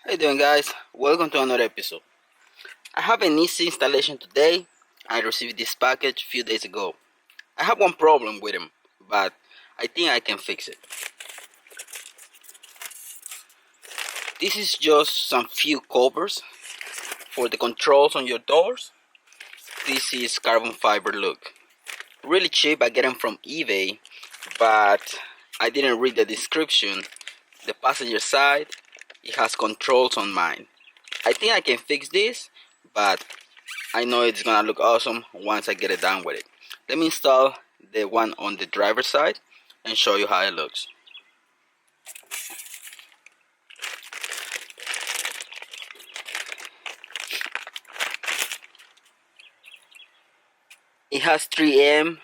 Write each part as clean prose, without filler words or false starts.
How you doing, guys? Welcome to another episode. I have an easy installation today. I received this package a few days ago. I have one problem with him, but I think I can fix it. This is just some few covers for the controls on your doors. This is carbon fiber look. Really cheap. I get them from eBay, but I didn't read the description. The passenger side, it has controls on mine. I think I can fix this, but I know it's gonna look awesome once I get it done with it. Let me install the one on the driver's side and show you how it looks. It has 3M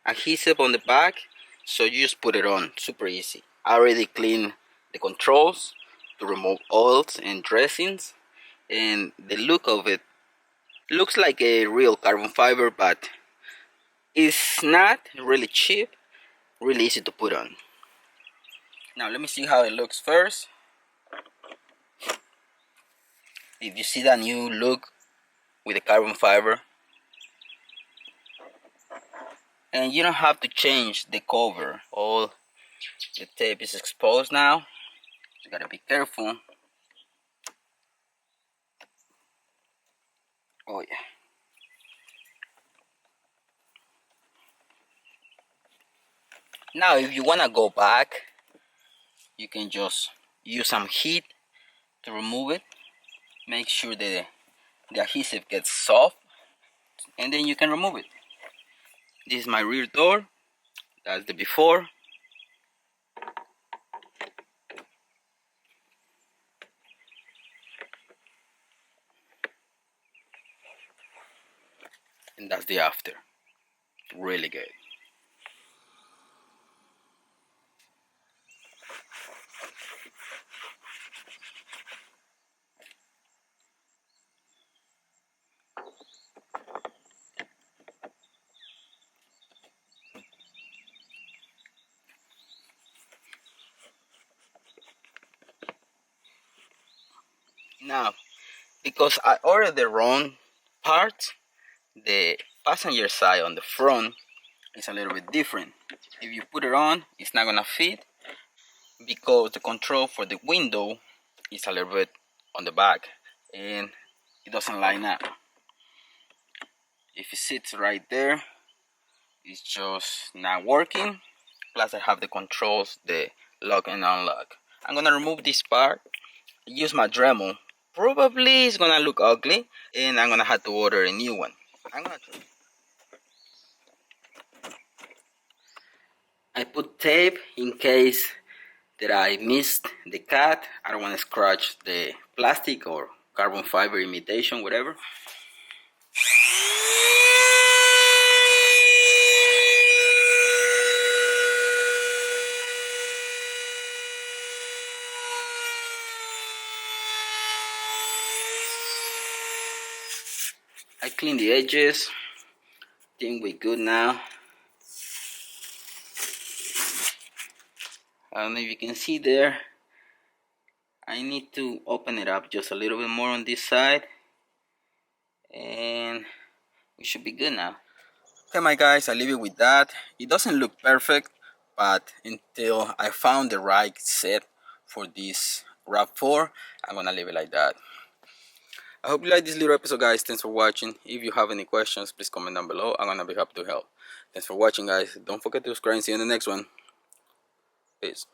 adhesive on the back, so you just put it on, super easy. I already cleaned the controls to remove oils and dressings, and the look of it looks like a real carbon fiber, but it's not really cheap, really easy to put on. Now let me see how it looks first. If you see that new look with the carbon fiber, and you don't have to change the cover. All the tape is exposed now. You gotta be careful. Oh yeah. Now if you wanna go back, you can just use some heat to remove it. Make sure the adhesive gets soft, and then you can remove it. This is my rear door. That's the before. And that's the after. Really good. Now, because I ordered the wrong part, the passenger side on the front is a little bit different. If you put it on, it's not gonna fit because the control for the window is a little bit on the back and it doesn't line up. If it sits right there, it's just not working. Plus I have the controls, the lock and unlock. I'm gonna remove this part, use my Dremel. Probably it's gonna look ugly and I'm gonna have to order a new one. I put tape in case that I missed the cut. I don't want to scratch the plastic or carbon fiber imitation, whatever. I clean the edges. Think we're good now. I don't know if you can see there. I need to open it up just a little bit more on this side. And we should be good now. Okay, my guys, I leave it with that. It doesn't look perfect, but until I found the right set for this RAV4, I'm gonna leave it like that. I hope you like this little episode, guys. Thanks for watching. If you have any questions, please comment down below. I'm gonna be happy to help. Thanks for watching, guys. Don't forget to subscribe and see you in the next one. Peace.